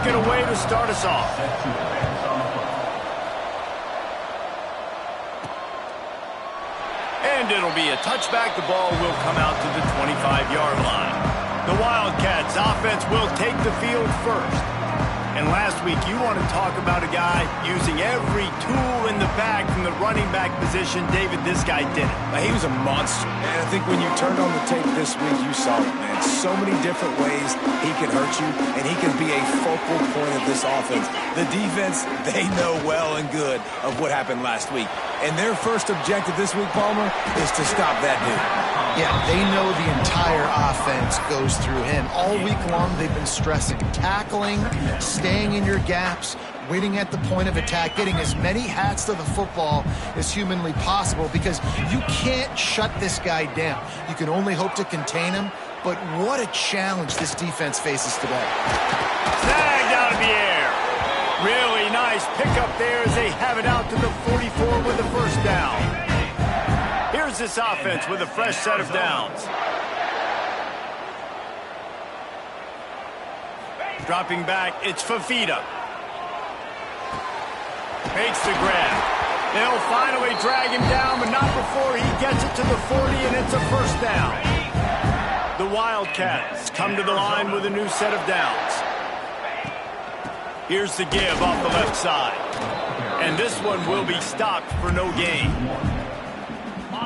it away to start us off. And it'll be a touchback. The ball will come out to the 25-yard line. The Wildcats offense will take the field first. And last week, you want to talk about a guy using every tool in the bag from the running back position. David, this guy did it. He was a monster. And I think when you turned on the tape this week, you saw it, man. So many different ways he can hurt you, and he can be a focal point of this offense. The defense, they know well and good of what happened last week. And their first objective this week, Palmer, is to stop that dude. Yeah, they know the entire offense goes through him. All week long, they've been stressing tackling, staying in your gaps, waiting at the point of attack, getting as many hats to the football as humanly possible, because you can't shut this guy down. You can only hope to contain him, but what a challenge this defense faces today. Snagged out of the air. Really nice pickup there as they have it out to the 44 with the first down. Here's this offense with a fresh set of downs. Dropping back, it's Fafita. Makes the grab. They'll finally drag him down, but not before he gets it to the 40, and it's a first down. The Wildcats come to the line with a new set of downs. Here's the give off the left side. And this one will be stopped for no gain.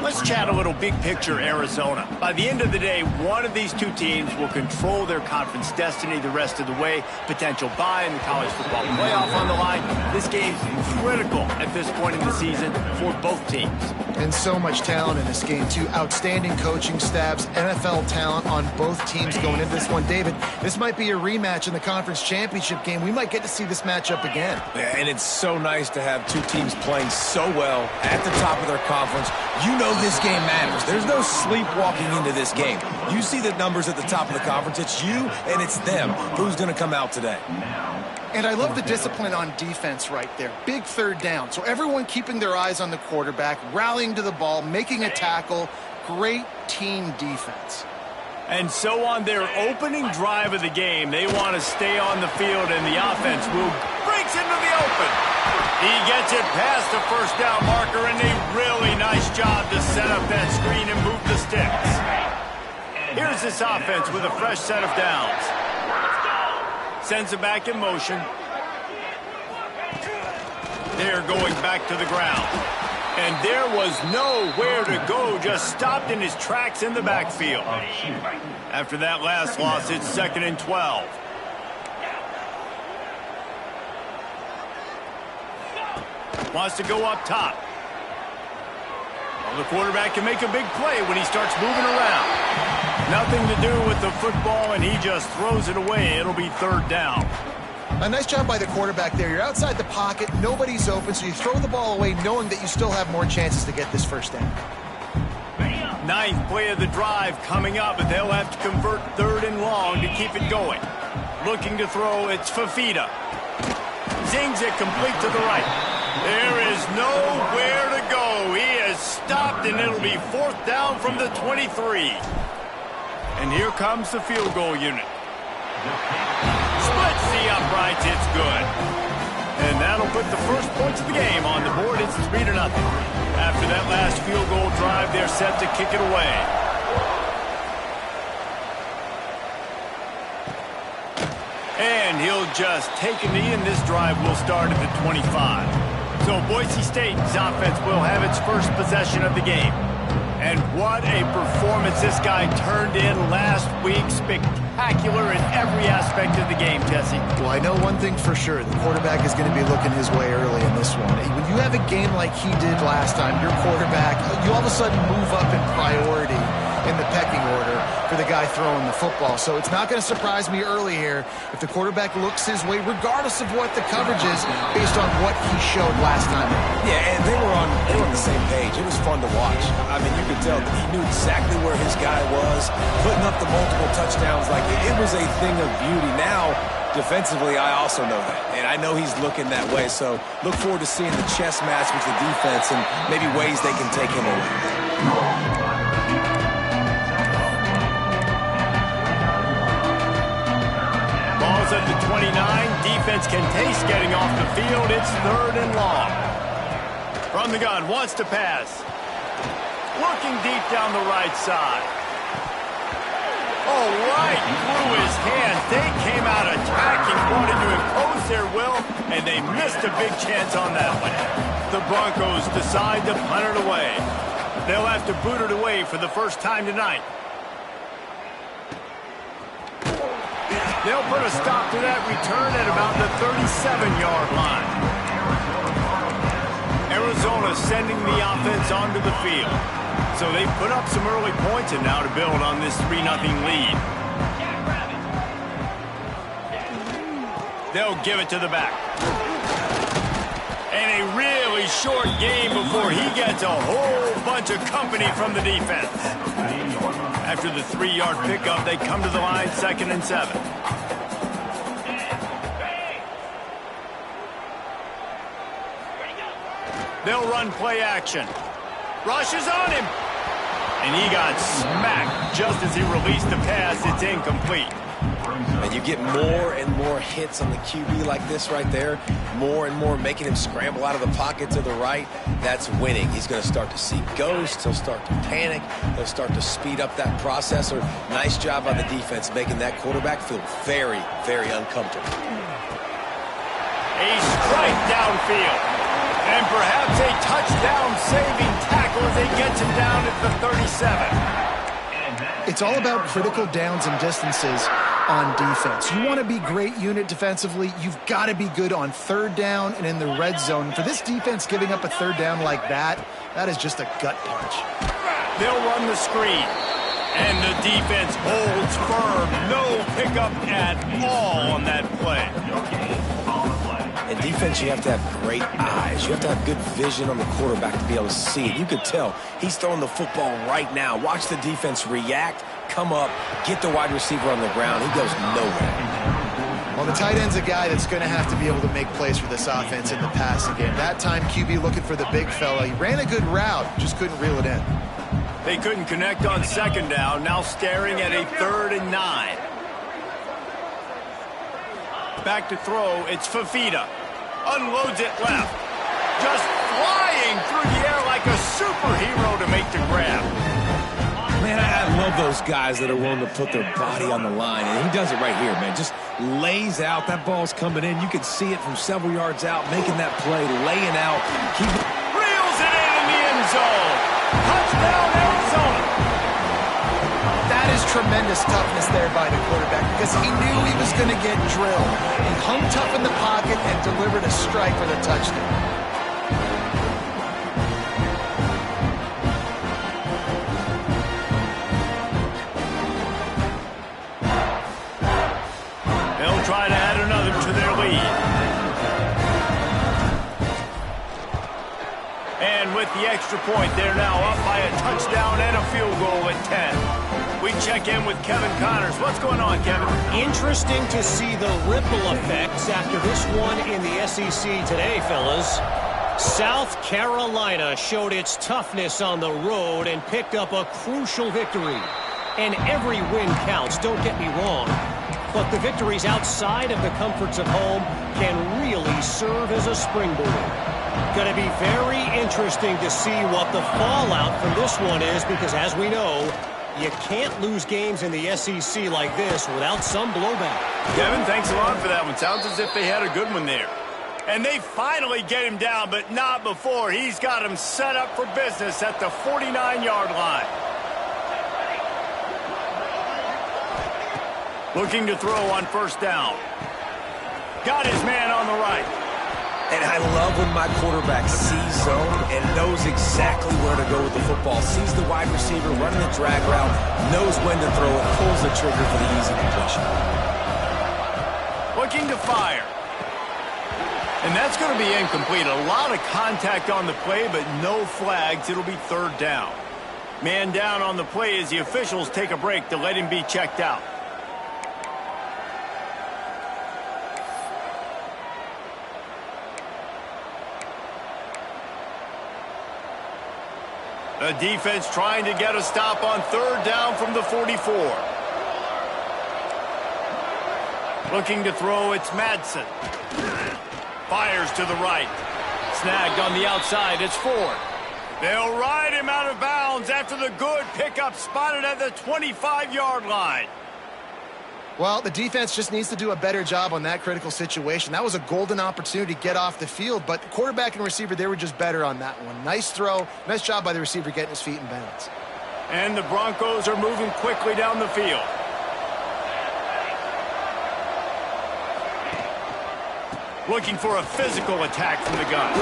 Let's chat a little big picture Arizona. By the end of the day, one of these two teams will control their conference destiny the rest of the way. Potential bye in the college football playoff on the line. This game's critical at this point in the season for both teams. And so much talent in this game, too. Outstanding coaching staffs, NFL talent on both teams going into this one. David, this might be a rematch in the conference championship game. We might get to see this matchup again. Yeah, and it's so nice to have two teams playing so well at the top of their conference. You know this game matters. There's no sleepwalking into this game. You see the numbers at the top of the conference. It's you and it's them. Who's going to come out today? And I love the discipline on defense right there. Big third down. So everyone keeping their eyes on the quarterback, rallying to the ball, making a tackle. Great team defense. And so on their opening drive of the game, they want to stay on the field, and the offense breaks into the open. He gets it past the first down marker, and a really nice job to set up that screen and move the sticks. Here's this offense with a fresh set of downs. Sends it back in motion. They're going back to the ground. And there was nowhere to go, just stopped in his tracks in the backfield. After that last loss, it's 2nd and 12. Wants to go up top. Well, the quarterback can make a big play when he starts moving around. Nothing to do with the football, and he just throws it away. It'll be 3rd down. A nice job by the quarterback there. You're outside the pocket, nobody's open, so you throw the ball away knowing that you still have more chances to get this first down. 9th play of the drive coming up, but they'll have to convert 3rd and long to keep it going. Looking to throw, it's Fafita. Zings it complete to the right. There is nowhere to go. He is stopped, and it'll be 4th down from the 23. And here comes the field goal unit. Splits the uprights, it's good. And that'll put the first points of the game on the board. It's 3-0. After that last field goal drive, they're set to kick it away. And he'll just take a knee, and this drive will start at the 25. So Boise State's offense will have its first possession of the game. And what a performance this guy turned in last week. Spectacular in every aspect of the game, Jesse. Well, I know one thing for sure. The quarterback is going to be looking his way early in this one. When you have a game like he did last time, your quarterback, you all of a sudden move up in priority in the pecking order for the guy throwing the football. So it's not going to surprise me early here if the quarterback looks his way, regardless of what the coverage is, based on what he showed last time. Yeah, and they were on the same page. It was fun to watch. I mean, you could tell that he knew exactly where his guy was, putting up the multiple touchdowns. Like, it was a thing of beauty. Now, defensively, I also know that. And I know he's looking that way. So look forward to seeing the chess match with the defense and maybe ways they can take him away. at the 29. Defense can taste getting off the field. It's 3rd and long. From the gun, wants to pass. Looking deep down the right side. Oh, right through his hands. They came out attacking, wanted to impose their will, and they missed a big chance on that one. The Broncos decide to punt it away. They'll have to boot it away for the first time tonight. They'll put a stop to that return at about the 37-yard line. Arizona sending the offense onto the field. So they put up some early points and now to build on this 3-0 lead. They'll give it to the back. And a really short game before he gets a whole bunch of company from the defense. After the 3-yard pickup, they come to the line 2nd and 7. They'll run play action. Rushes on him. And he got smacked just as he released the pass. It's incomplete. And you get more and more hits on the QB like this right there. More and more making him scramble out of the pocket to the right. That's winning. He's going to start to see ghosts. He'll start to panic. He'll start to speed up that processor. Nice job by the defense making that quarterback feel very, very uncomfortable. A strike downfield. And perhaps a touchdown-saving tackle as he gets him down at the 37. It's all about critical downs and distances on defense. You want to be great unit defensively, you've got to be good on 3rd down and in the red zone. For this defense giving up a 3rd down like that, that is just a gut punch. They'll run the screen. And the defense holds firm. No pickup at all on that play. In defense, you have to have great eyes. You have to have good vision on the quarterback to be able to see it. You could tell he's throwing the football right now. Watch the defense react, come up, get the wide receiver on the ground. He goes nowhere. Well, the tight end's a guy that's going to have to be able to make plays for this offense in the passing game. That time, QB looking for the big fella. He ran a good route, just couldn't reel it in. They couldn't connect on 2nd down, now staring at a 3rd and 9. Back to throw, it's Fafita. Unloads it left. Just flying through the air like a superhero to make the grab. Man, I love those guys that are willing to put their body on the line, and he does it right here, man. Just lays out. That ball's coming in. You can see it from several yards out, making that play, laying out. Reels it in the end zone. Touchdown, Arizona. That is tremendous toughness there by the quarterback because he knew he was going to get drilled. He hung tough in the pocket and delivered a strike for the touchdown. They'll try to add another to their lead. And with the extra point, they're now up by a touchdown and a field goal at 10. We check in with Kevin Connors. What's going on, Kevin? Interesting to see the ripple effects after this one in the SEC today, fellas. South Carolina showed its toughness on the road and picked up a crucial victory. And every win counts, don't get me wrong. But the victories outside of the comforts of home can really serve as a springboard. Going to be very interesting to see what the fallout from this one is because, as we know, you can't lose games in the SEC like this without some blowback. Kevin, thanks a lot for that one. Sounds as if they had a good one there. And they finally get him down, but not before. He's got him set up for business at the 49-yard line. Looking to throw on 1st down. Got his man on the right. And I love when my quarterback sees zone and knows exactly where to go with the football. Sees the wide receiver running the drag route, knows when to throw it, pulls the trigger for the easy completion. Looking to fire. And that's going to be incomplete. A lot of contact on the play, but no flags. It'll be 3rd down. Man down on the play as the officials take a break to let him be checked out. The defense trying to get a stop on 3rd down from the 44. Looking to throw, it's Madsen. Fires to the right. Snagged on the outside, it's Ford. They'll ride him out of bounds after the good pickup spotted at the 25-yard line. Well, the defense just needs to do a better job on that critical situation. That was a golden opportunity to get off the field, but the quarterback and receiver, they were just better on that one. Nice throw. Nice job by the receiver getting his feet in bounds. And the Broncos are moving quickly down the field. Looking for a physical attack from the gun.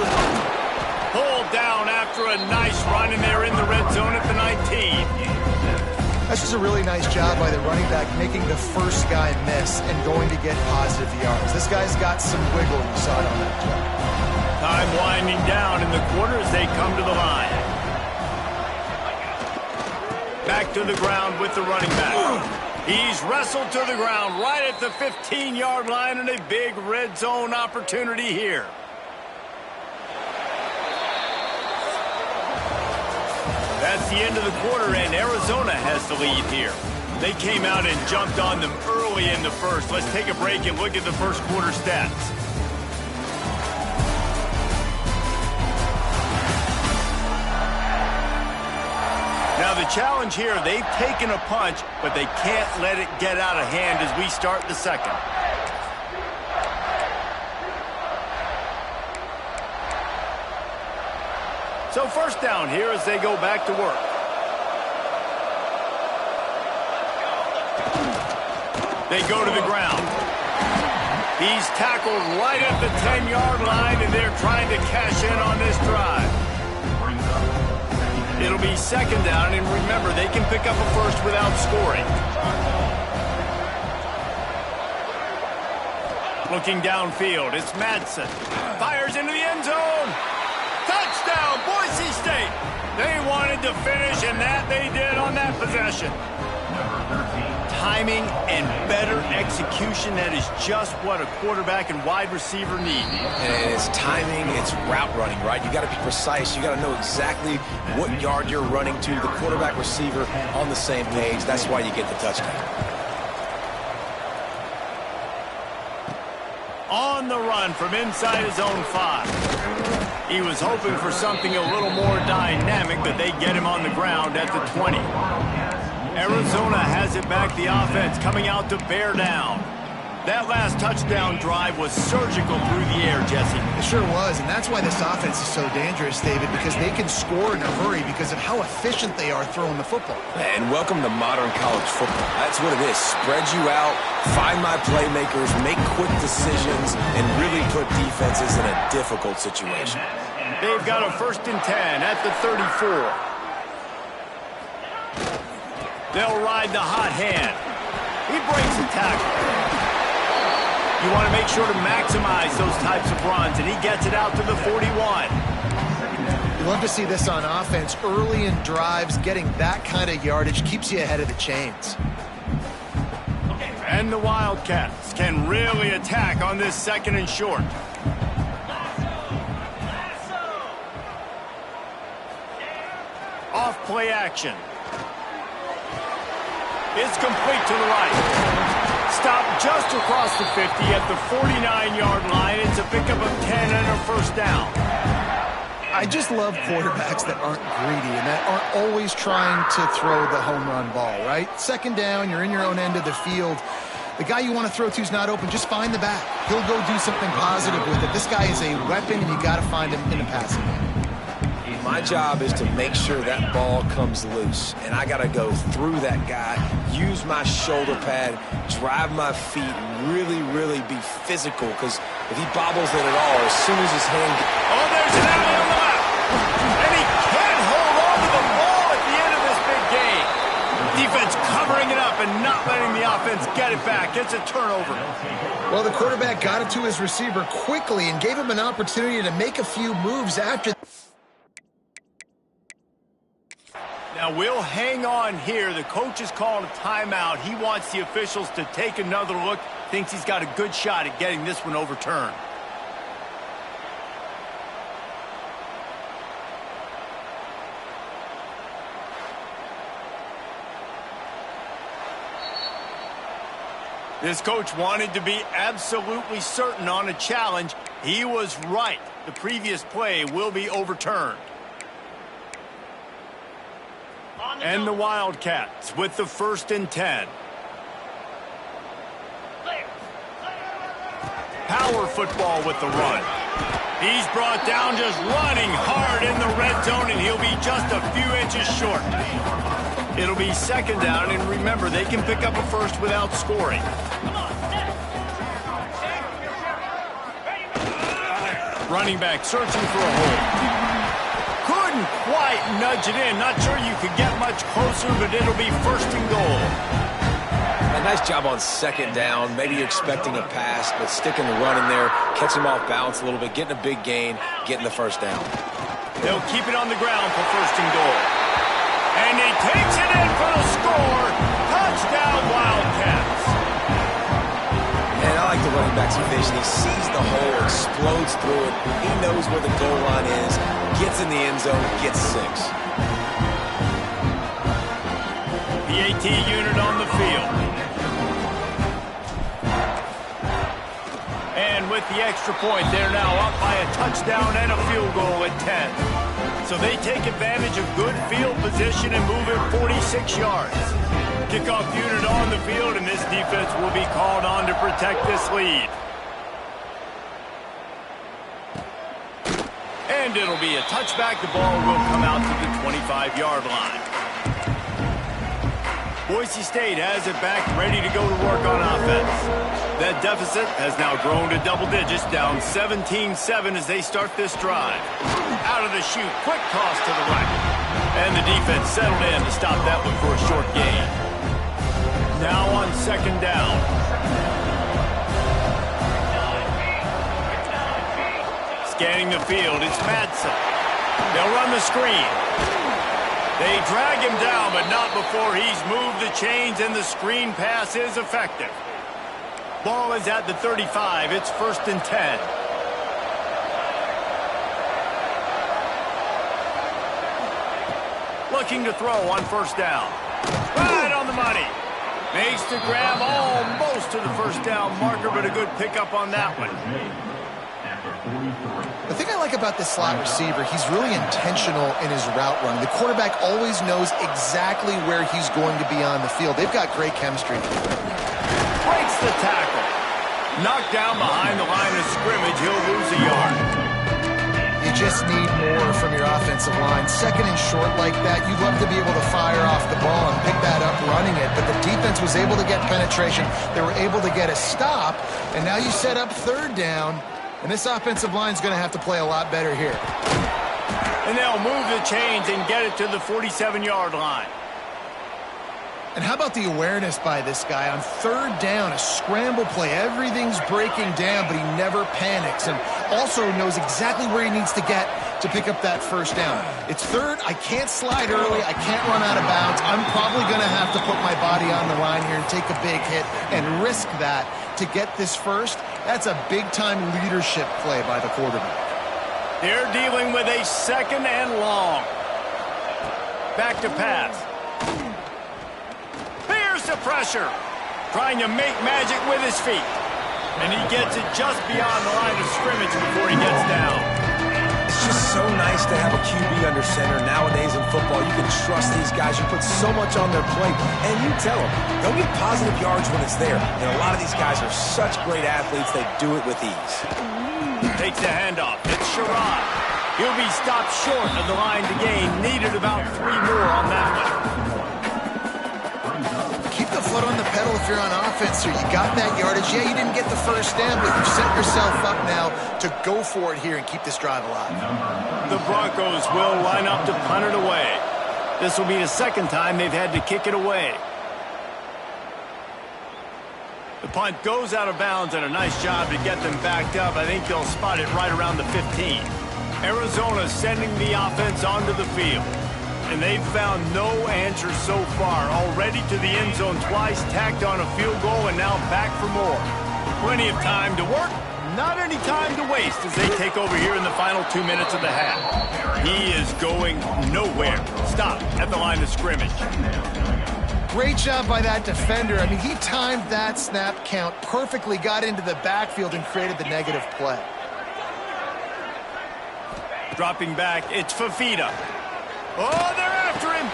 Pulled down after a nice run, and they're in the red zone at the 19. That's just a really nice job by the running back, making the first guy miss and going to get positive yards. This guy's got some wiggle. You saw it on that play. Time winding down in the quarter as they come to the line. Back to the ground with the running back. He's wrestled to the ground right at the 15-yard line, and a big red zone opportunity here. That's the end of the quarter, and Arizona has the lead here. They came out and jumped on them early in the first. Let's take a break and look at the first quarter stats. Now the challenge here, they've taken a punch, but they can't let it get out of hand as we start the second. So first down here as they go back to work. They go to the ground. He's tackled right at the 10-yard line, and they're trying to cash in on this drive. It'll be second down, and remember, they can pick up a first without scoring. Looking downfield, it's Madsen. Fires into the end zone. Touchdown, Boise State. They wanted to finish, and that they did on that possession. Timing and better execution, that is just what a quarterback and wide receiver need. And it's timing, it's route running, right? You got to be precise. You got to know exactly what yard you're running to. The quarterback receiver on the same page. That's why you get the touchdown. On the run from inside his own 5. He was hoping for something a little more dynamic, but they get him on the ground at the 20. Arizona has it back, the offense coming out to bear down. That last touchdown drive was surgical through the air, Jesse. It sure was, and that's why this offense is so dangerous, David, because they can score in a hurry because of how efficient they are throwing the football. And welcome to modern college football. That's what it is. Spread you out, find my playmakers, make quick decisions, and really put defenses in a difficult situation. They've got a 1st and 10 at the 34. They'll ride the hot hand. He breaks the tackle. You want to make sure to maximize those types of runs, and he gets it out to the 41. You love to see this on offense. Early in drives, getting that kind of yardage keeps you ahead of the chains. And the Wildcats can really attack on this 2nd and short. Off play action. It's complete to the right. Stopped just across the 50 at the 49-yard line. It's a pickup of 10 and a 1st down. I just love quarterbacks that aren't greedy and that aren't always trying to throw the home run ball, right? 2nd down, you're in your own end of the field. The guy you want to throw to is not open. Just find the back. He'll go do something positive with it. This guy is a weapon, and you got to find him in the passing game. My job is to make sure that ball comes loose, and I got to go through that guy, use my shoulder pad, drive my feet, really, really be physical, because if he bobbles it at all, as soon as his hand... Oh, there's an alley on the left, and he can't hold on to the ball at the end of this big game. Defense covering it up and not letting the offense get it back. It's a turnover. Well, the quarterback got it to his receiver quickly and gave him an opportunity to make a few moves after... Now, we'll hang on here. The coach has called a timeout. He wants the officials to take another look. Thinks he's got a good shot at getting this one overturned. This coach wanted to be absolutely certain on a challenge. He was right. The previous play will be overturned. And the Wildcats with the 1st and 10. Power football with the run. He's brought down just running hard in the red zone, and he'll be just a few inches short. It'll be 2nd down, and remember, they can pick up a first without scoring. Running back searching for a hole. Couldn't quite nudge it in. Not sure you could get much closer, but it'll be 1st and goal. A nice job on 2nd down. Maybe you're expecting a pass, but sticking the run in there, catching him off balance a little bit, getting a big gain, getting the 1st down. They'll keep it on the ground for 1st and goal. And he takes it in for the score. Touchdown, Wildcats. And I like the running back's vision. He sees the hole, explodes through it. He knows where the goal line is, gets in the end zone, gets 6. The AT unit on the field. And with the extra point, they're now up by a touchdown and a field goal at 10. So they take advantage of good field position and move it 46 yards. Kickoff unit on the field, and this defense will be called on to protect this lead. And it'll be a touchback. The ball will come out to the 25-yard line. Boise State has it back, ready to go to work on offense. That deficit has now grown to double digits, down 17-7 as they start this drive. Out of the chute, quick toss to the right. And the defense settled in to stop that one for a short gain. Now on 2nd down. Scanning the field, it's Madsen. They'll run the screen. They drag him down, but not before he's moved the chains, and the screen pass is effective. Ball is at the 35. It's 1st and 10. Looking to throw on 1st down. Right on the money. Makes the grab almost to the 1st down marker, but a good pickup on that one. The thing I like about this slot receiver, he's really intentional in his route run. The quarterback always knows exactly where he's going to be on the field. They've got great chemistry. Breaks the tackle. Knocked down behind the line of scrimmage. He'll lose a yard. You just need more from your offensive line. 2nd and short like that, you'd love to be able to fire off the ball and pick that up running it, but the defense was able to get penetration. They were able to get a stop, and now you set up 3rd down. And this offensive line is going to have to play a lot better here. And they'll move the chains and get it to the 47-yard line. And how about the awareness by this guy on 3rd down, a scramble play. Everything's breaking down, but he never panics and also knows exactly where he needs to get to pick up that 1st down. It's 3rd. I can't slide early. I can't run out of bounds. I'm probably going to have to put my body on the line here and take a big hit and risk that to get this 1st. That's a big-time leadership play by the quarterback. They're dealing with a 2nd and long. Back to pass. Here's the pressure. Trying to make magic with his feet. And he gets it just beyond the line of scrimmage before he gets down. It's just so nice to have a QB under center. Nowadays in football, you can trust these guys. You put so much on their plate, and you tell them, they'll get positive yards when it's there. And a lot of these guys are such great athletes, they do it with ease. Takes the handoff. It's Sherrod. He'll be stopped short of the line to gain. Needed about 3 more on that one. Keep the foot on the pedal if you're on offense here. You got that yardage. Yeah, you didn't get the 1st down, but you've set yourself up now to go for it here and keep this drive alive. The Broncos will line up to punt it away. This will be the 2nd time they've had to kick it away. The punt goes out of bounds, and a nice job to get them backed up. I think they'll spot it right around the 15. Arizona sending the offense onto the field. And they've found no answer so far. Already to the end zone twice, tacked on a field goal, and now back for more. Plenty of time to work, not any time to waste as they take over here in the final 2 minutes of the half. He is going nowhere. Stop at the line of scrimmage. Great job by that defender. I mean, he timed that snap count perfectly, got into the backfield, and created the negative play. Dropping back, it's Fafita. Oh, they're after him.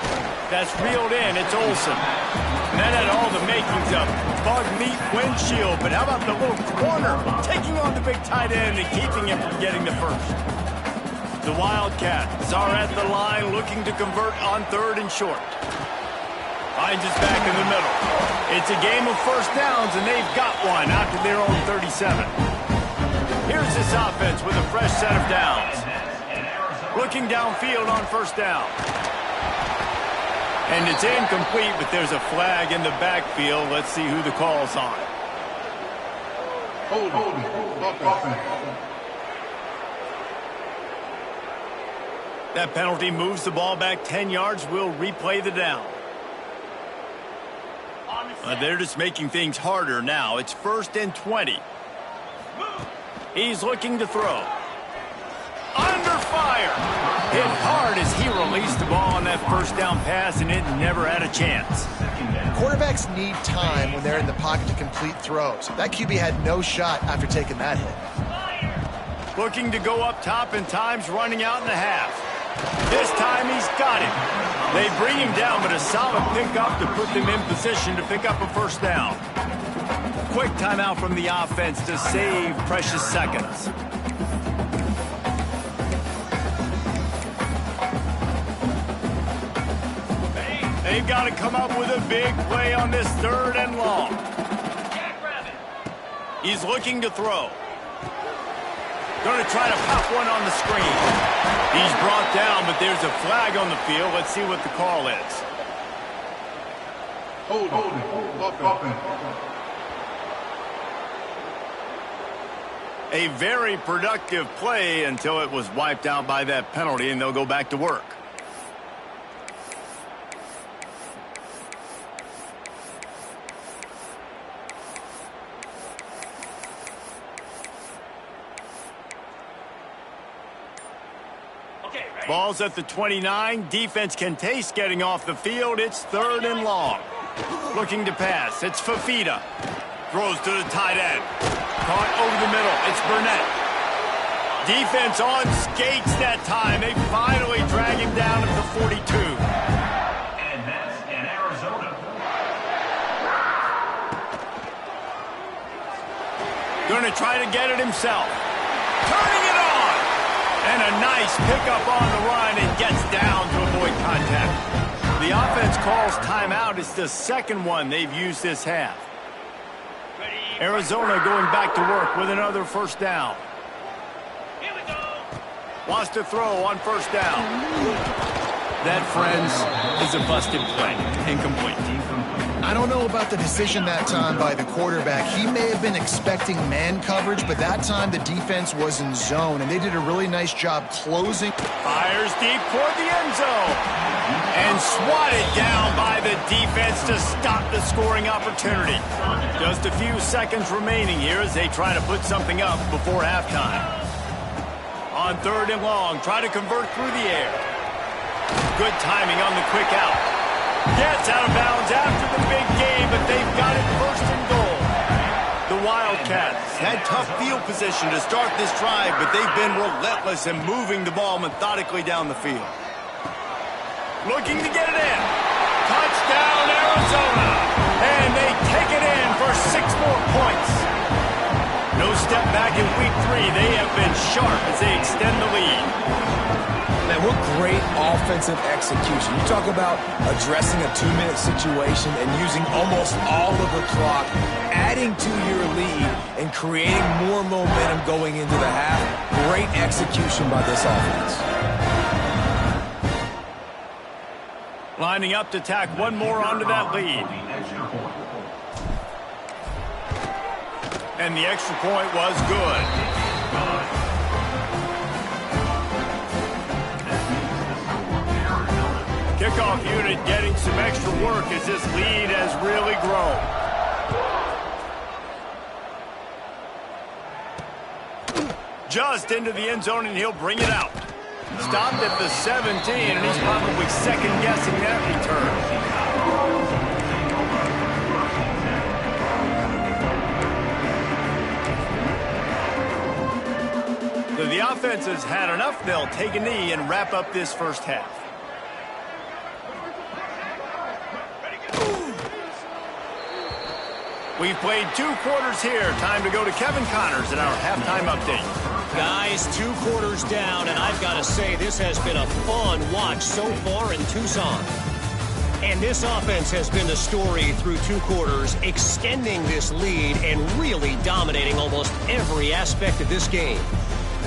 That's reeled in. It's Olsen. And that had all the makings of bug meat windshield. But how about the little corner taking on the big tight end and keeping him from getting the first? The Wildcats are at the line looking to convert on 3rd and short. Finds us back in the middle. It's a game of first downs, and they've got one out to their own 37. Here's this offense with a fresh set of downs. Looking downfield on 1st down. And it's incomplete, but there's a flag in the backfield. Let's see who the call's on. That penalty moves the ball back 10 yards. We'll replay the down. They're just making things harder now. It's 1st and 20. He's looking to throw. Under fire. Hit hard as he released the ball on that 1st down pass, and it never had a chance. Quarterbacks need time when they're in the pocket to complete throws. That QB had no shot after taking that hit. Looking to go up top, and time's running out in the half. This time he's got him. They bring him down, but a solid pickup to put them in position to pick up a 1st down. Quick timeout from the offense to save precious seconds. They've got to come up with a big play on this 3rd and long. He's looking to throw. Going to try to pop one on the screen. He's brought down, but there's a flag on the field. Let's see what the call is. A very productive play until it was wiped out by that penalty, and they'll go back to work. Ball's at the 29. Defense can taste getting off the field. It's 3rd and long. Looking to pass. It's Fafita. Throws to the tight end. Caught over the middle. It's Burnett. Defense on skates that time. They finally drag him down at the 42. And that's in Arizona. Going to try to get it himself. Turning it on. And a nice pickup on the run and gets down to avoid contact. The offense calls timeout. It's the 2nd one they've used this half. Arizona going back to work with another 1st down. Here we go. Wants to throw on 1st down. That, friends, is a busted play. Incomplete. I don't know about the decision that time by the quarterback. He may have been expecting man coverage, but that time the defense was in zone, and they did a really nice job closing. Fires deep toward the end zone. And swatted down by the defense to stop the scoring opportunity. Just a few seconds remaining here as they try to put something up before halftime. On 3rd and long, try to convert through the air. Good timing on the quick out. Gets out of bounds after the big game, but they've got it 1st and goal. The Wildcats had tough field position to start this drive, but they've been relentless in moving the ball methodically down the field. Looking to get it in. Touchdown, Arizona. And they take it in for 6 more points. No step back in week 3. They have been sharp as they extend the lead. Man, what great offensive execution. You talk about addressing a 2-minute situation and using almost all of the clock, adding to your lead, and creating more momentum going into the half. Great execution by this offense. Lining up to tack one more onto that lead. And the extra point was good. Kickoff unit getting some extra work as this lead has really grown. Just into the end zone, and he'll bring it out. Stopped at the 17, and he's probably second-guessing that return. offense has had enough. They'll take a knee and wrap up this first half. We've played 2 quarters here. Time to go to Kevin Connors in our halftime update. Guys, 2 quarters down, and I've got to say this has been a fun watch so far in Tucson. And this offense has been the story through 2 quarters, extending this lead and really dominating almost every aspect of this game.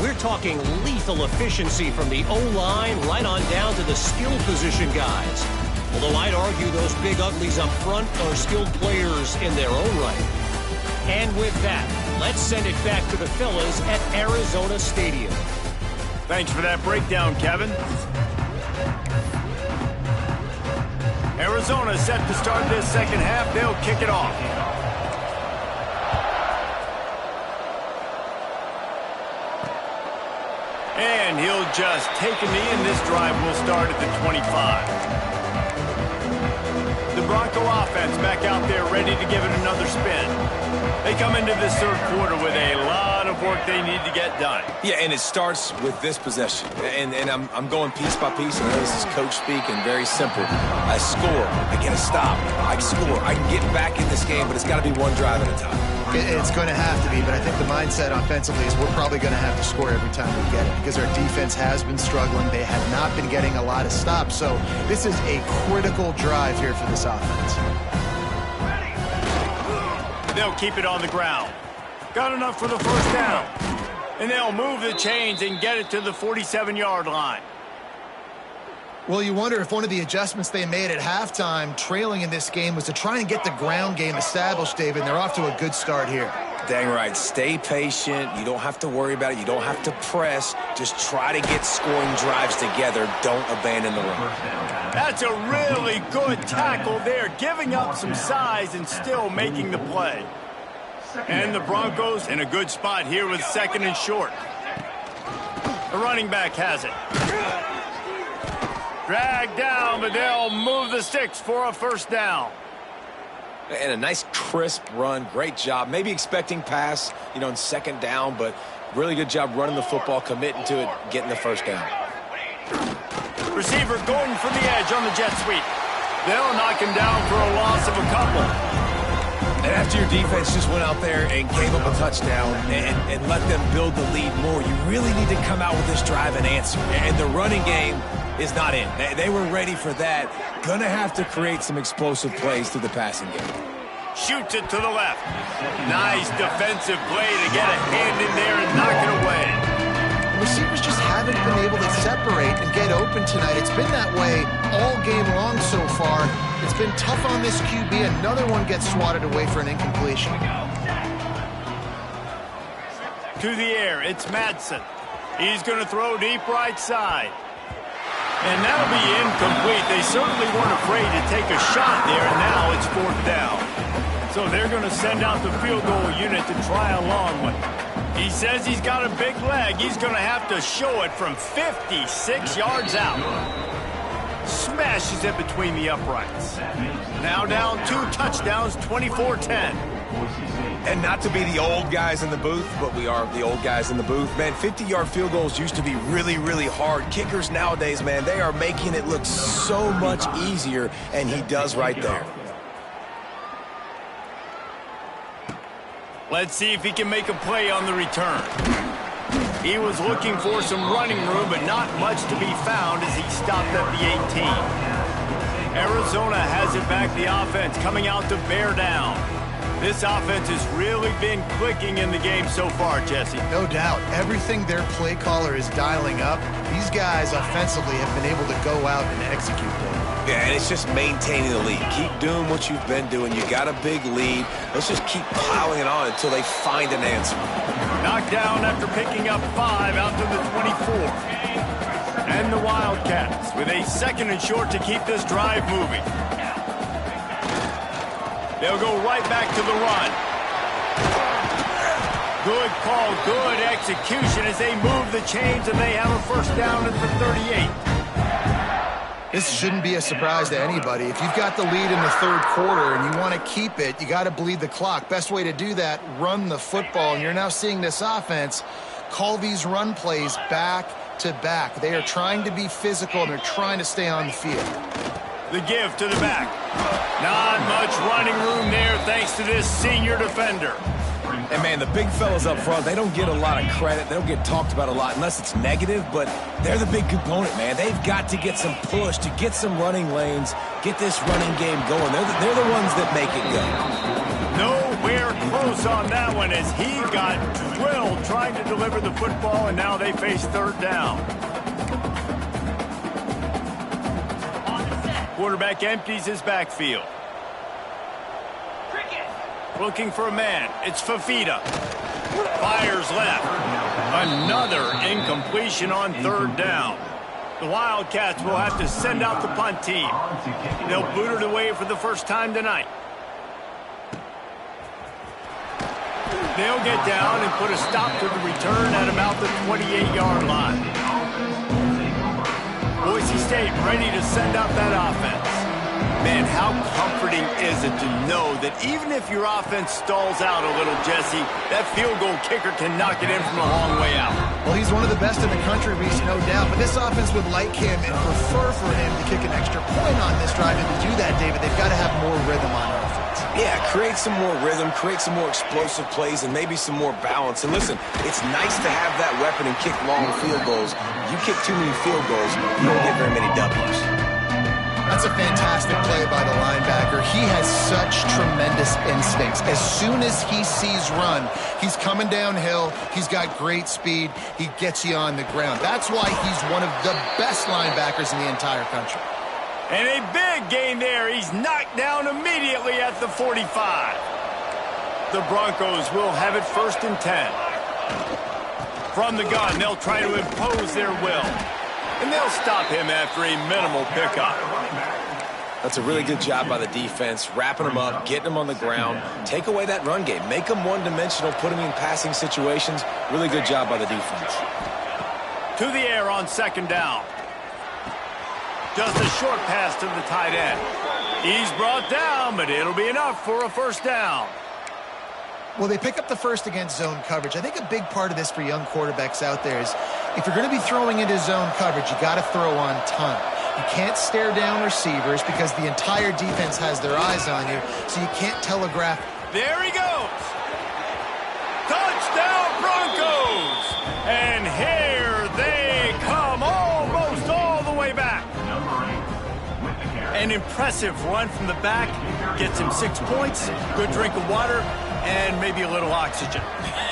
We're talking lethal efficiency from the O-line right on down to the skill position guys. Although I'd argue those big uglies up front are skilled players in their own right. And with that, let's send it back to the fellas at Arizona Stadium. Thanks for that breakdown, Kevin. Arizona set to start this second half. They'll kick it off. And he'll just take a knee, and this drive will start at the 25. The Bronco offense back out there ready to give it another spin. They come into this third quarter with a lot of work they need to get done. Yeah, and it starts with this possession. And I'm going piece by piece. I know this is coach speak and very simple. I score. I get a stop. I score. I can get back in this game, but it's got to be one drive at a time. It's going to have to be, but I think the mindset offensively is we're probably going to have to score every time we get it because our defense has been struggling. They have not been getting a lot of stops, so this is a critical drive here for this offense. They'll keep it on the ground. Got enough for the first down. And they'll move the chains and get it to the 47-yard line. Well, you wonder if one of the adjustments they made at halftime, trailing in this game, was to try and get the ground game established, David, and they're off to a good start here. Dang right. Stay patient. You don't have to worry about it. You don't have to press. Just try to get scoring drives together. Don't abandon the run. That's a really good tackle there, giving up some size and still making the play. And the Broncos in a good spot here with 2nd and short. The running back has it. Dragged down, but they'll move the sticks for a first down. And a nice crisp run. Great job. Maybe expecting pass, in 2nd down, but really good job running the football, committing to it, getting the first down. Receiver going for the edge on the jet sweep. They'll knock him down for a loss of a couple. And after your defense just went out there and gave up a touchdown and let them build the lead more, you really need to come out with this drive and answer. And the running game is not in. They were ready for that. Gonna have to create some explosive plays through the passing game. Shoots it to the left. Nice defensive play to get a hand in there and knock it away. Receivers just haven't been able to separate and get open tonight. It's been that way all game long so far. It's been tough on this QB. Another one gets swatted away for an incompletion. To the air, it's Madsen. He's going to throw deep right side. And that'll be incomplete. They certainly weren't afraid to take a shot there, and now it's 4th down. So they're going to send out the field goal unit to try a long one. He says he's got a big leg. He's going to have to show it from 56 yards out. Smashes it between the uprights. Now down 2 touchdowns, 24-10. And not to be the old guys in the booth, but we are the old guys in the booth. Man, 50-yard field goals used to be really, really hard. Kickers nowadays, man, they are making it look so much easier, and he does right there. Let's see if he can make a play on the return. He was looking for some running room, but not much to be found as he stopped at the 18. Arizona has it back, the offense coming out to bear down. This offense has really been clicking in the game so far, Jesse. No doubt. Everything their play caller is dialing up, these guys offensively have been able to go out and execute them. Yeah, and it's just maintaining the lead. Keep doing what you've been doing. You got a big lead. Let's just keep piling it on until they find an answer. Knocked down after picking up 5 out to the 24. And the Wildcats with a 2nd and short to keep this drive moving. They'll go right back to the run. Good call, good execution as they move the chains, and they have a first down at the 38. This shouldn't be a surprise to anybody. If you've got the lead in the 3rd quarter and you want to keep it, you got to bleed the clock. Best way to do that, run the football. And you're now seeing this offense call these run plays back to back. They are trying to be physical, and they're trying to stay on the field. The give to the back. Not much running room there thanks to this senior defender. And, man, the big fellas up front, they don't get a lot of credit. They don't get talked about a lot unless it's negative, but they're the big component, man. They've got to get some push, to get some running lanes, get this running game going. They're the ones that make it go. Nowhere close on that one as he got drilled trying to deliver the football, and now they face third down. Quarterback empties his backfield. Looking for a man. It's Fafita. Fires left. Another incompletion on third down. The Wildcats will have to send out the punt team. They'll boot it away for the first time tonight. They'll get down and put a stop to the return at about the 28-yard line. Boise State ready to send out that offense. Man, how comforting is it to know that even if your offense stalls out a little, Jesse, that field goal kicker can knock it in from a long way out. Well, he's one of the best in the country, Reese, no doubt. But this offense would like him and prefer for him to kick an extra point on this drive. And to do that, David, they've got to have more rhythm on offense. Yeah, create some more rhythm, create some more explosive plays, and maybe some more balance. And listen, it's nice to have that weapon and kick long field goals. You kick too many field goals, you don't get very many W's. That's a fantastic play by the linebacker. He has such tremendous instincts. As soon as he sees run, he's coming downhill. He's got great speed. He gets you on the ground. That's why he's one of the best linebackers in the entire country. And a big gain there. He's knocked down immediately at the 45. The Broncos will have it 1st and 10. From the gun, they'll try to impose their will. And they'll stop him after a minimal pickup. That's a really good job by the defense, wrapping them up, getting them on the ground. Take away that run game. Make them one-dimensional, put them in passing situations. Really good job by the defense. To the air on 2nd down. Just a short pass to the tight end. He's brought down, but it'll be enough for a 1st down. Well, they pick up the first against zone coverage. I think a big part of this for young quarterbacks out there is if you're going to be throwing into zone coverage, you got to throw on time. You can't stare down receivers because the entire defense has their eyes on you, so you can't telegraph. There he goes. Touchdown, Broncos! And here they come almost all the way back. An impressive run from the back. Gets him 6 points, good drink of water, and maybe a little oxygen.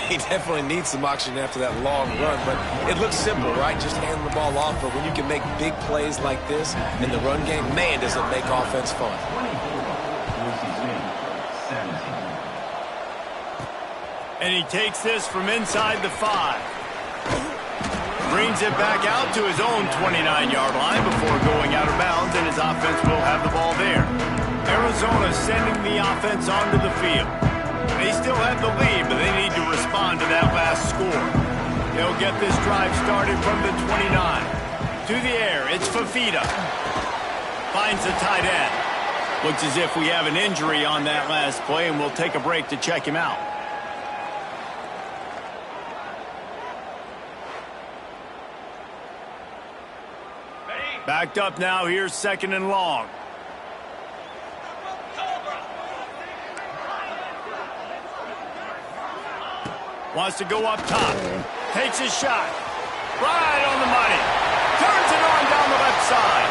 He definitely needs some oxygen after that long run, but it looks simple, right? Just hand the ball off, but when you can make big plays like this in the run game, man, does it make offense fun. And he takes this from inside the 5. Brings it back out to his own 29-yard line before going out of bounds, and his offense will have the ball there. Arizona sending the offense onto the field. They still have the lead, but they need to respond to that last score. They'll get this drive started from the 29. To the air, it's Fafita. Finds the tight end. Looks as if we have an injury on that last play, and we'll take a break to check him out. Backed up now, here's 2nd and long. Wants to go up top. Takes his shot. Right on the money. Turns it on down the left side.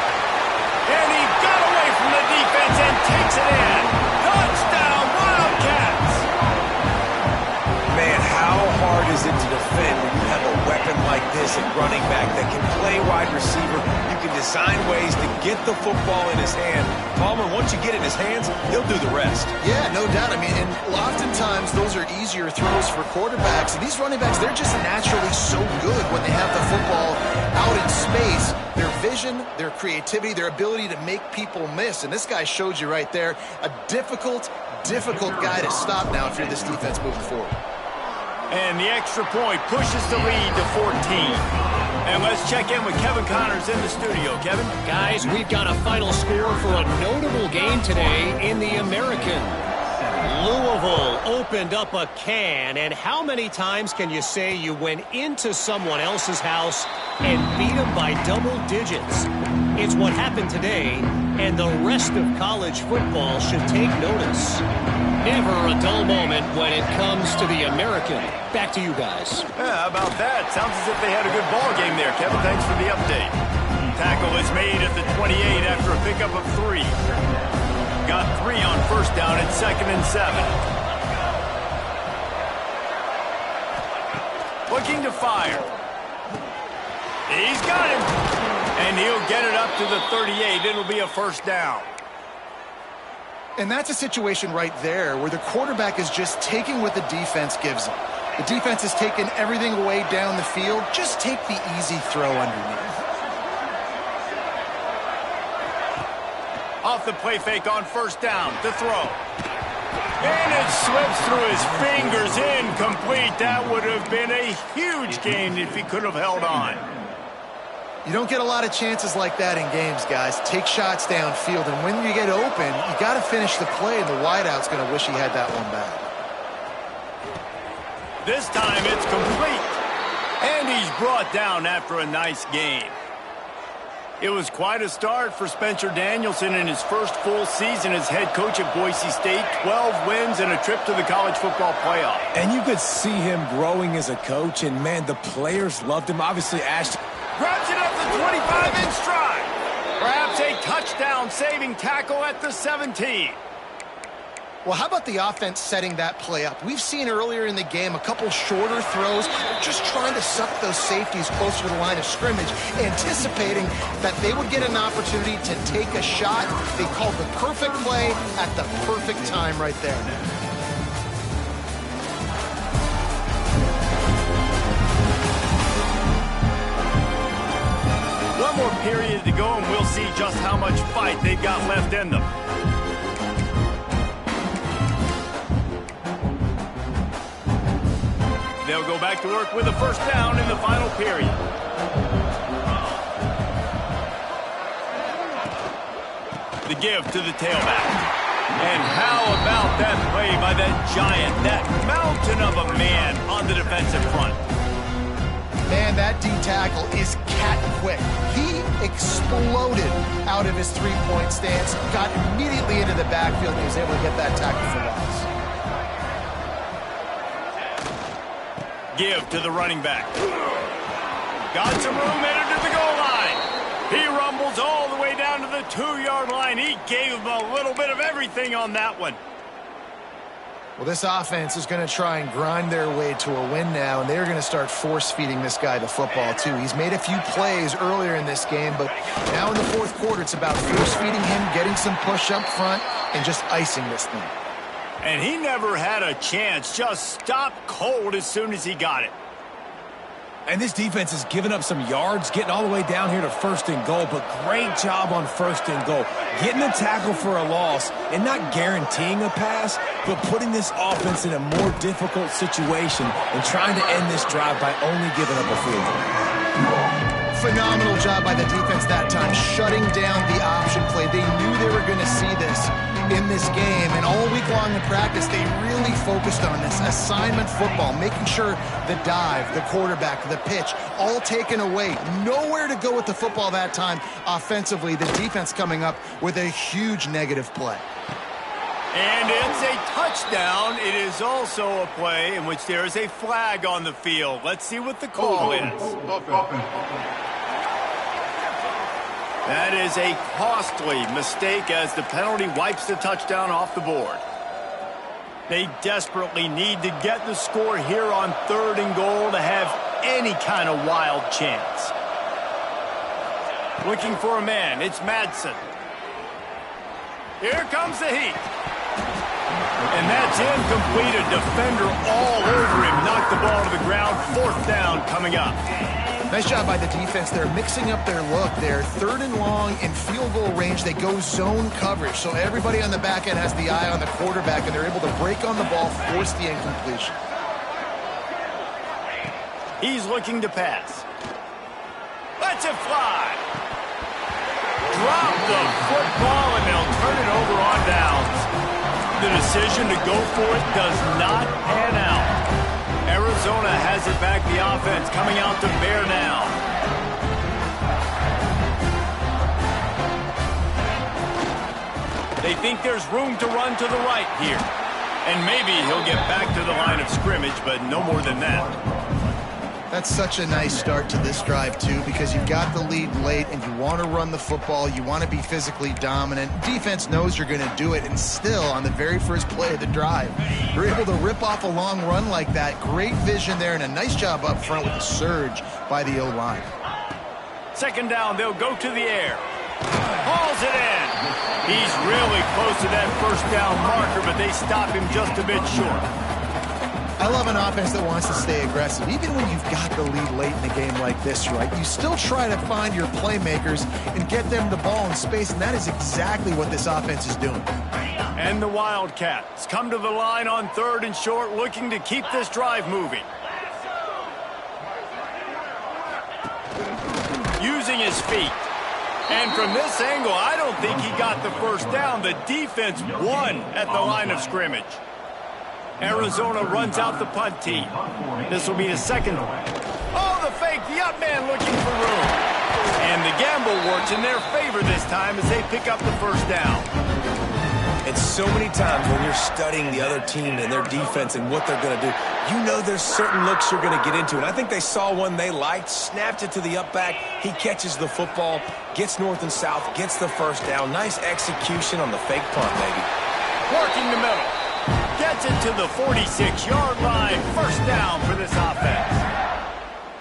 And he got away from the defense and takes it in. Touchdown, Wildcats! Man, how hard is it to defend when you have a weapon like this at running back that can play wide receiver? You can design ways to get the football in his hand. Palmer, once you get it in his hands, he'll do the rest. Yeah, no doubt. I mean, and oftentimes those are easier throws for quarterbacks. And these running backs, they're just naturally so good when they have the football out in space. Their vision, their creativity, their ability to make people miss. And this guy showed you right there, a difficult guy to stop now if you're this defense moving forward. And the extra point pushes the lead to 14. And let's check in with Kevin Connors in the studio. Kevin? Guys, we've got a final score for a notable game today in the American. Louisville opened up a can, and how many times can you say you went into someone else's house and beat them by double digits? It's what happened today, and the rest of college football should take notice. Never a dull moment when it comes to the American. Back to you guys. Yeah, how about that? Sounds as if they had a good ball game there. Kevin, thanks for the update. Tackle is made at the 28 after a pickup of 3. Got 3 on first down at 2nd and 7. Looking to fire. He's got him. And he'll get it up to the 38. It'll be a first down. And that's a situation right there where the quarterback is just taking what the defense gives him. The defense is taking everything away down the field. Just take the easy throw underneath. Off the play fake on first down to throw. And it slips through his fingers, incomplete. That would have been a huge gain if he could have held on. You don't get a lot of chances like that in games, guys. Take shots downfield, and when you get open, you got to finish the play, and the wideout's going to wish he had that one back. This time it's complete. And he's brought down after a nice game. It was quite a start for Spencer Danielson in his first full season as head coach at Boise State. 12 wins and a trip to the college football playoff. And you could see him growing as a coach, and, man, the players loved him. Obviously, Ashton grabs it up the 25 in stride. Perhaps a touchdown-saving tackle at the 17. Well, how about the offense setting that play up? We've seen earlier in the game a couple shorter throws, just trying to suck those safeties closer to the line of scrimmage, anticipating that they would get an opportunity to take a shot. They called the perfect play at the perfect time right there. One more period to go, and we'll see just how much fight they've got left in them. They'll go back to work with a first down in the final period. The give to the tailback. And how about that play by that giant, that mountain of a man on the defensive front? Man, that D tackle is cat quick. He exploded out of his three-point stance, got immediately into the backfield, and he was able to get that tackle for loss. Give to the running back. Got some room headed to the goal line. He rumbles all the way down to the 2-yard line. He gave him a little bit of everything on that one. Well, this offense is going to try and grind their way to a win now, and they're going to start force-feeding this guy the football, too. He's made a few plays earlier in this game, but now in the fourth quarter, it's about force-feeding him, getting some push up front, and just icing this thing. And he never had a chance. Just stopped cold as soon as he got it. And this defense has given up some yards, getting all the way down here to first and goal, but great job on first and goal. Getting a tackle for a loss and not guaranteeing a pass, but putting this offense in a more difficult situation and trying to end this drive by only giving up a field goal. Phenomenal job by the defense that time, shutting down the option play. They knew they were going to see this in this game, and all week long in practice, they really focused on this assignment football, making sure the dive, the quarterback, the pitch, all taken away. Nowhere to go with the football that time offensively. The defense coming up with a huge negative play. And it's a touchdown. It is also a play in which there is a flag on the field. Let's see what the call is. That is a costly mistake as the penalty wipes the touchdown off the board. They desperately need to get the score here on 3rd and goal to have any kind of wild chance. Looking for a man, it's Madsen. Here comes the heat. And that's incomplete. A defender all over him. Knocked the ball to the ground. 4th down coming up. Nice job by the defense. They're mixing up their look. They're 3rd and long in field goal range. They go zone coverage. So everybody on the back end has the eye on the quarterback, and they're able to break on the ball, force the incompletion. He's looking to pass. Lets it fly. Drop the football, and they'll turn it over on downs. the decision to go for it does not pan out. Arizona has it back, the offense coming out to bear now. They think there's room to run to the right here. And maybe he'll get back to the line of scrimmage, but no more than that. That's such a nice start to this drive, too, because you've got the lead late and you want to run the football. You want to be physically dominant. Defense knows you're going to do it, and still, on the very first play of the drive, you're able to rip off a long run like that. Great vision there, and a nice job up front with a surge by the O-line. Second down, they'll go to the air. Hauls it in. He's really close to that first down marker, but they stop him just a bit short. I love an offense that wants to stay aggressive. Even when you've got the lead late in a game like this, right, you still try to find your playmakers and get them the ball in space, and that is exactly what this offense is doing. And the Wildcats come to the line on 3rd and short, looking to keep this drive moving. Using his feet. And from this angle, I don't think he got the first down. The defense won at the line of scrimmage. Arizona runs out the punt team. This will be the second one. Oh, the fake, the up man looking for room. And the gamble works in their favor this time as they pick up the first down. And so many times when you're studying the other team and their defense and what they're going to do, you know there's certain looks you're going to get into. And I think they saw one they liked, snapped it to the up back. He catches the football, gets north and south, gets the first down. Nice execution on the fake punt, baby. Working the middle. Gets it to the 46-yard line. First down for this offense.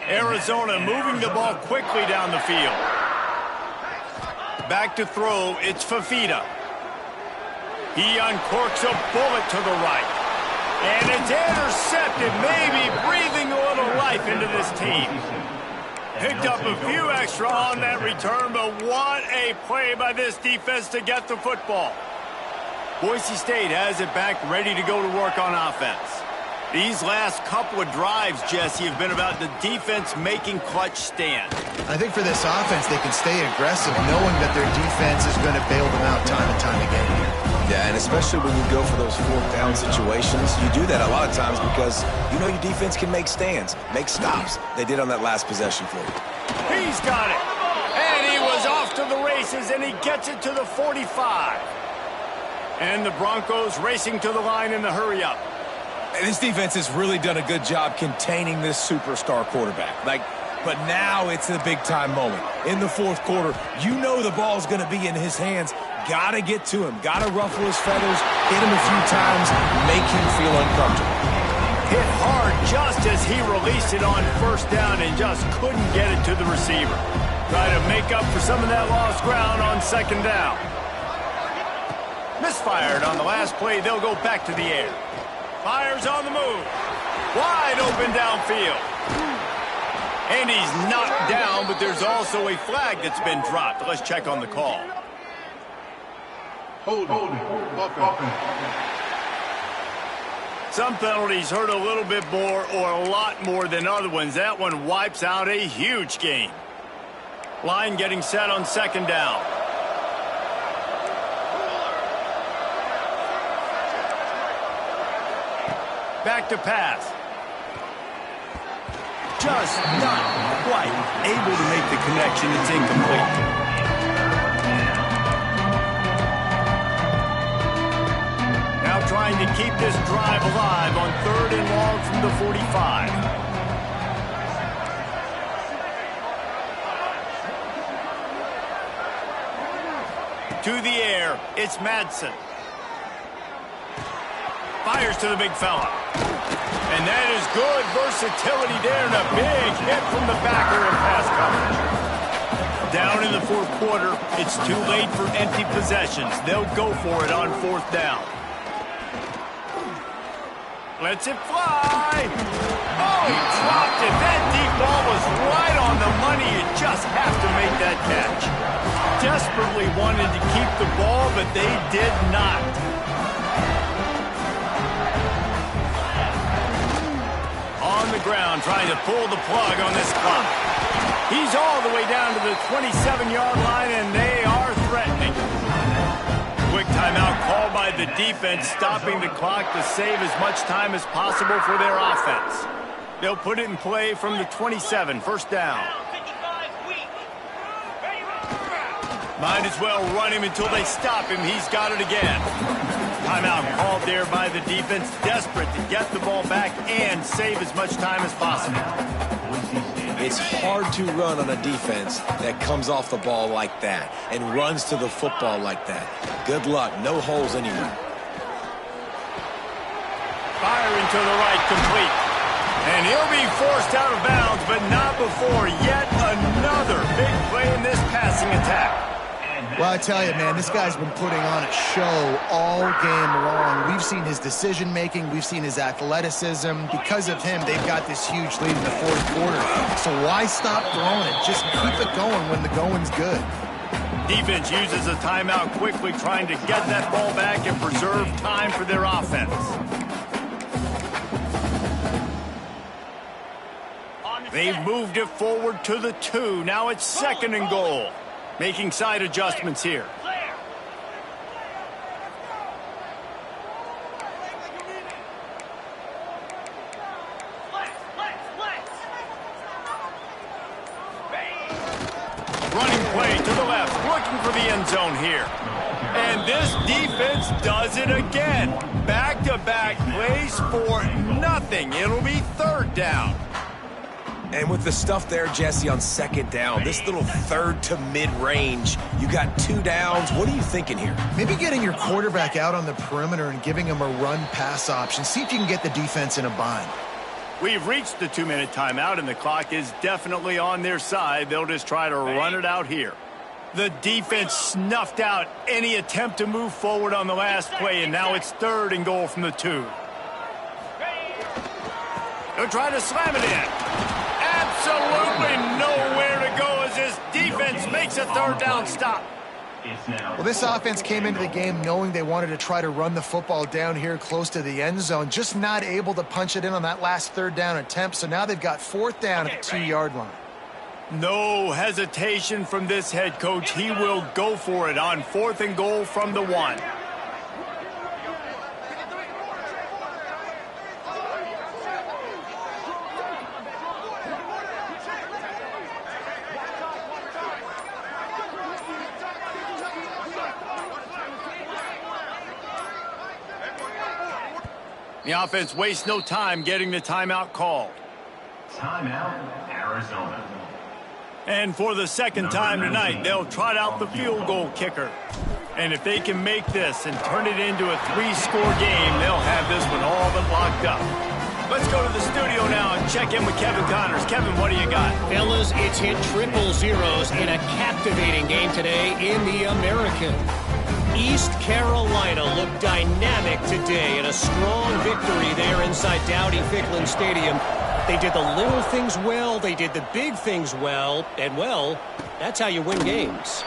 Arizona moving the ball quickly down the field. Back to throw, it's Fafita. He uncorks a bullet to the right. And it's intercepted, maybe breathing a little life into this team. Picked up a few extra on that return, but what a play by this defense to get the football. Boise State has it back, ready to go to work on offense. These last couple of drives, Jesse, have been about the defense making clutch stands. I think for this offense, they can stay aggressive knowing that their defense is going to bail them out time and time again here. Yeah, and especially when you go for those 4th down situations, you do that a lot of times because you know your defense can make stands, make stops. They did on that last possession for you. He's got it. And he was off to the races, and he gets it to the 45. And the Broncos racing to the line in the hurry-up. This defense has really done a good job containing this superstar quarterback. But now it's a big-time moment. In the 4th quarter, you know the ball's going to be in his hands. Got to get to him. Got to ruffle his feathers, hit him a few times, make him feel uncomfortable. Hit hard just as he released it on first down and just couldn't get it to the receiver. Try to make up for some of that lost ground on second down. Misfired on the last play. They'll go back to the air. Fires on the move. Wide open downfield. And he's knocked down, but there's also a flag that's been dropped. Let's check on the call. Holding. Some penalties hurt a little bit more or a lot more than other ones. That one wipes out a huge game. Line getting set on second down. Back to pass. Just not quite able to make the connection. It's incomplete. Now trying to keep this drive alive on 3rd and long from the 45. To the air, it's Madsen. Fires to the big fella. And that is good versatility there, and a big hit from the backer in pass coverage. Down in the 4th quarter, it's too late for empty possessions. They'll go for it on 4th down. Lets it fly. Oh, he dropped it. That deep ball was right on the money. You just have to make that catch. Desperately wanted to keep the ball, but they did not. On the ground, trying to pull the plug on this clock. He's all the way down to the 27-yard line, and they are threatening. Quick timeout called by the the defense stopping the clock to save as much time as possible for their offense. They'll put it in play from the 27, first down. Might as well run him until they stop him. He's got it again. Timeout called there by the defense, desperate to get the ball back and save as much time as possible. It's hard to run on a defense that comes off the ball like that and runs to the football like that. Good luck. No holes anywhere. Firing to the right, complete. And he'll be forced out of bounds, but not before yet another big play in this passing attack. Well, I tell you, man, this guy's been putting on a show all game long. We've seen his decision-making. We've seen his athleticism. Because of him, they've got this huge lead in the fourth quarter. So why stop throwing it? Just keep it going when the going's good. Defense uses a timeout quickly, trying to get that ball back and preserve time for their offense. They've moved it forward to the 2. Now it's second and goal. Making side adjustments here. Running play to the left, looking for the end zone here. And this defense does it again. Back-to-back plays for nothing. It'll be third down. And with the stuff there, Jesse, on second down, this little third to mid-range, you got 2 downs. What are you thinking here? Maybe getting your quarterback out on the perimeter and giving him a run-pass option. See if you can get the defense in a bind. We've reached the 2-minute timeout, and the clock is definitely on their side. They'll just try to run it out here. The defense snuffed out any attempt to move forward on the last play, and now it's third and goal from the 2. They'll try to slam it in. Absolutely nowhere to go as this defense makes a third down stop. Well, this offense came into the game knowing they wanted to try to run the football down here close to the end zone, just not able to punch it in on that last third down attempt, so now they've got fourth down at the 2-yard line. No hesitation from this head coach. He will go for it on fourth and goal from the 1. The offense wastes no time getting the timeout called. Timeout, Arizona. And for the second time tonight, they'll trot out the field goal kicker. And if they can make this and turn it into a 3-score game, they'll have this one all but locked up. Let's go to the studio now and check in with Kevin Connors. Kevin, what do you got? Fellas, it's hit triple zeros in a captivating game today in the American. East Carolina looked dynamic today in a strong victory there inside Dowdy-Ficklin Stadium. They did the little things well, they did the big things well, and well, that's how you win games.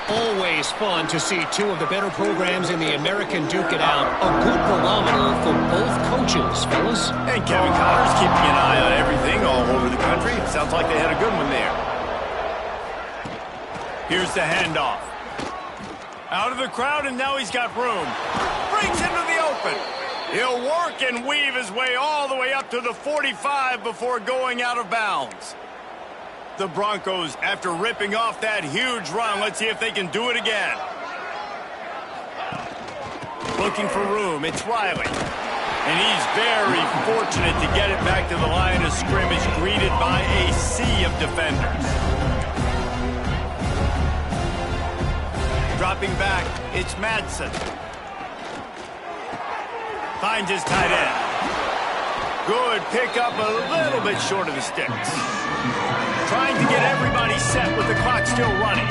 Always fun to see 2 of the better programs in the American duke it out. A good barometer for both coaches, fellas. And Kevin Connors keeping an eye on everything all over the country. Sounds like they had a good one there. Here's the handoff. Out of the crowd, and now he's got room. Brings him to the open. He'll work and weave his way all the way up to the 45 before going out of bounds. The Broncos, after ripping off that huge run, let's see if they can do it again. Looking for room, it's Riley. And he's very fortunate to get it back to the line of scrimmage, greeted by a sea of defenders. Dropping back, it's Madsen. Finds his tight end. Good pickup, a little bit short of the sticks. Trying to get everybody set with the clock still running.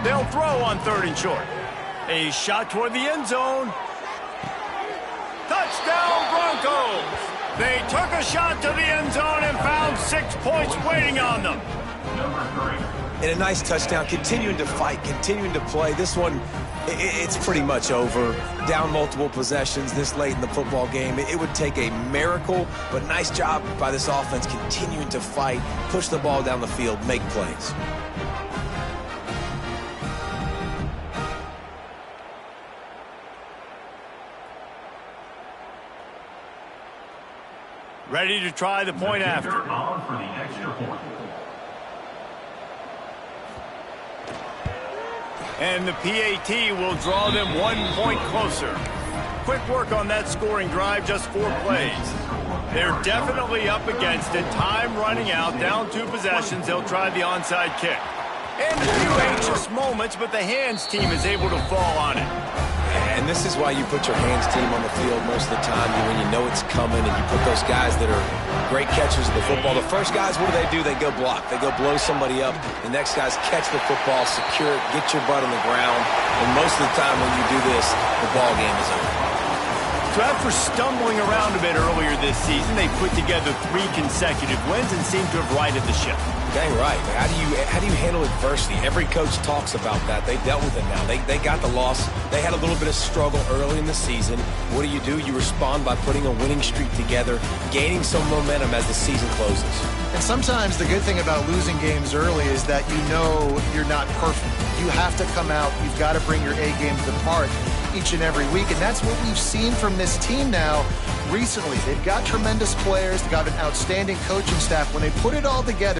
They'll throw on third and short. A shot toward the end zone. Touchdown, Broncos! They took a shot to the end zone and found 6 points waiting on them. And a nice touchdown, continuing to fight, continuing to play. This one, it's pretty much over. Down multiple possessions this late in the football game. It would take a miracle, but nice job by this offense continuing to fight, push the ball down the field, make plays. Ready to try the point after. On for the extra point. And the PAT will draw them 1 point closer. Quick work on that scoring drive, just 4 plays. They're definitely up against it. Time running out, down 2 possessions. They'll try the onside kick. And a few anxious moments, but the hands team is able to fall on it. And this is why you put your hands team on the field most of the time, when you know it's coming, and you put those guys that are great catchers of the football. The first guys, what do? They go block. They go blow somebody up. The next guys catch the football, secure it, get your butt on the ground. And most of the time when you do this, the ball game is over. So after stumbling around a bit earlier this season, they put together 3 consecutive wins and seem to have righted the ship. Dang right. How do you handle adversity? Every coach talks about that. They dealt with it now. They got the loss. They had a little bit of struggle early in the season. What do? You respond by putting a winning streak together, gaining some momentum as the season closes. And sometimes the good thing about losing games early is that you know you're not perfect. You have to come out. You've got to bring your A game to the part each and every week. And that's what we've seen from this team now recently. They've got tremendous players. They've got an outstanding coaching staff. When they put it all together,